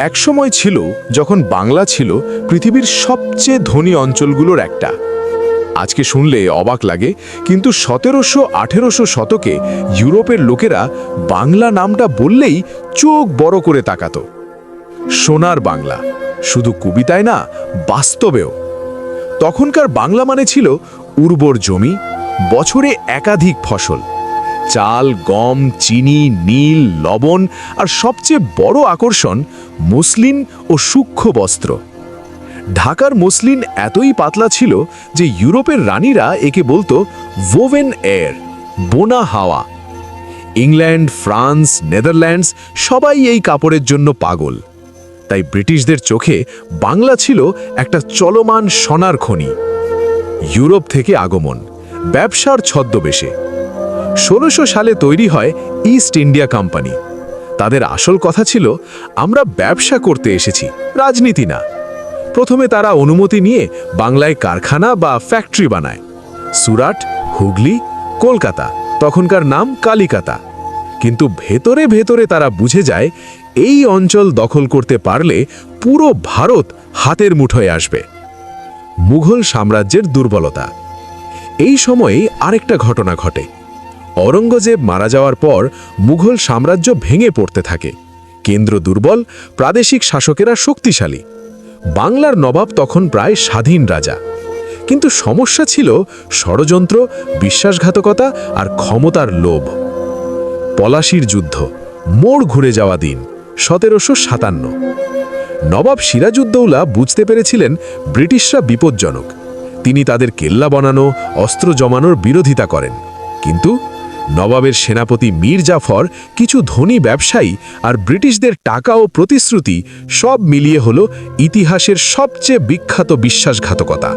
একসময় ছিল যখন বাংলা ছিল পৃথিবীর সবচেয়ে ধনী অঞ্চলগুলোর একটা। আজকে শুনলে অবাক লাগে, কিন্তু 1700-1800 শতকে ইউরোপের লোকেরা বাংলা নামটা বললেই চোখ বড় করে তাকাতো। সোনার বাংলা, শুধু কবিতায় না, বাস্তবেও। তখনকার বাংলা মানে ছিল উর্বর জমি, বছরে একাধিক ফসল, চাল, গম, চিনি, নীল, লবণ, আর সবচেয়ে বড় আকর্ষণ মসলিন ও সূক্ষ্ম বস্ত্র। ঢাকার মসলিন এতই পাতলা ছিল যে ইউরোপের রানীরা একে বলতো ওভেন এয়ার, বোনা হাওয়া। ইংল্যান্ড, ফ্রান্স, নেদারল্যান্ডস সবাই এই কাপড়ের জন্য পাগল। তাই ব্রিটিশদের চোখে বাংলা ছিল একটা চলমান সোনার খনি। ইউরোপ থেকে আগমন, ব্যবসার ছদ্মবেশে। 1600 সালে তৈরি হয় ইস্ট ইন্ডিয়া কোম্পানি। তাদের আসল কথা ছিল, আমরা ব্যবসা করতে এসেছি, রাজনীতি না। প্রথমে তারা অনুমতি নিয়ে বাংলায় কারখানা বা ফ্যাক্টরি বানায়। সুরাট, হুগলি, কলকাতা, তখনকার নাম কালিকাতা। কিন্তু ভেতরে ভেতরে তারা বুঝে যায়, এই অঞ্চল দখল করতে পারলে পুরো ভারত হাতের মুঠোয় আসবে। মুঘল সাম্রাজ্যের দুর্বলতা। এই সময়ে আরেকটা ঘটনা ঘটে। ঔরঙ্গজেব মারা যাওয়ার পর মুঘল সাম্রাজ্য ভেঙে পড়তে থাকে। কেন্দ্র দুর্বল, প্রাদেশিক শাসকেরা শক্তিশালী। বাংলার নবাব তখন প্রায় স্বাধীন রাজা। কিন্তু সমস্যা ছিল ষড়যন্ত্র, বিশ্বাসঘাতকতা আর ক্ষমতার লোভ। পলাশির যুদ্ধ, মোড় ঘুরে যাওয়া দিন 1757। নবাব সিরাজউদ্দৌলা বুঝতে পেরেছিলেন ব্রিটিশরা বিপজ্জনক। তিনি তাদের কেল্লা বানানো, অস্ত্র জমানোর বিরোধিতা করেন। কিন্তু নবাবের সেনাপতি মীর জাফর, কিছু ধনী ব্যবসায়ী আর ব্রিটিশদের টাকা ও প্রতিশ্রুতি সব মিলিয়ে হলো ইতিহাসের সবচেয়ে বিখ্যাত বিশ্বাসঘাতকতা।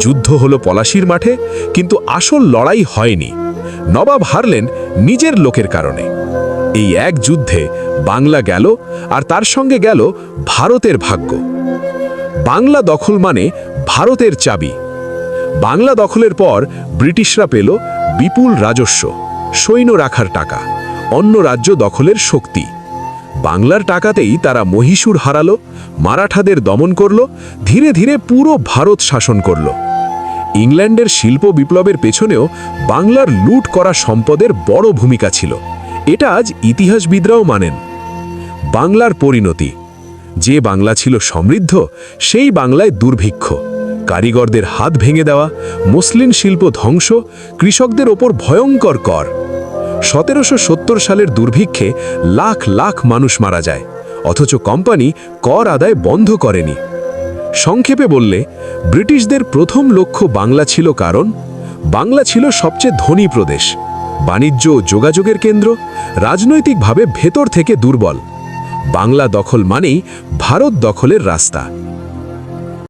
যুদ্ধ হলো পলাশির মাঠে, কিন্তু আসল লড়াই হয়নি। নবাব হারলেন নিজের লোকের কারণে। এই এক যুদ্ধে বাংলা গেল, আর তার সঙ্গে গেল ভারতের ভাগ্য। বাংলা দখল মানে ভারতের চাবি। বাংলা দখলের পর ব্রিটিশরা পেল বিপুল রাজস্ব, সৈন্য রাখার টাকা, অন্য রাজ্য দখলের শক্তি। বাংলার টাকাতেই তারা মহীশূর হারালো, মারাঠাদের দমন করল, ধীরে ধীরে পুরো ভারত শাসন করল। ইংল্যান্ডের শিল্প বিপ্লবের পেছনেও বাংলার লুট করা সম্পদের বড় ভূমিকা ছিল। এটা আজ ইতিহাসবিদরাও মানেন। বাংলার পরিণতি। যে বাংলা ছিল সমৃদ্ধ, সেই বাংলায় দুর্ভিক্ষ, কারিগরদের হাত ভেঙে দেওয়া, মসলিন শিল্প ধ্বংস, কৃষকদের ওপর ভয়ঙ্কর কর। 1770 সালের দুর্ভিক্ষে লাখ লাখ মানুষ মারা যায়, অথচ কোম্পানি কর আদায় বন্ধ করেনি। সংক্ষেপে বললে, ব্রিটিশদের প্রথম লক্ষ্য বাংলা ছিল, কারণ বাংলা ছিল সবচেয়ে ধনী প্রদেশ, বাণিজ্য ও যোগাযোগের কেন্দ্র, রাজনৈতিকভাবে ভেতর থেকে দুর্বল। বাংলা দখল মানেই ভারত দখলের রাস্তা।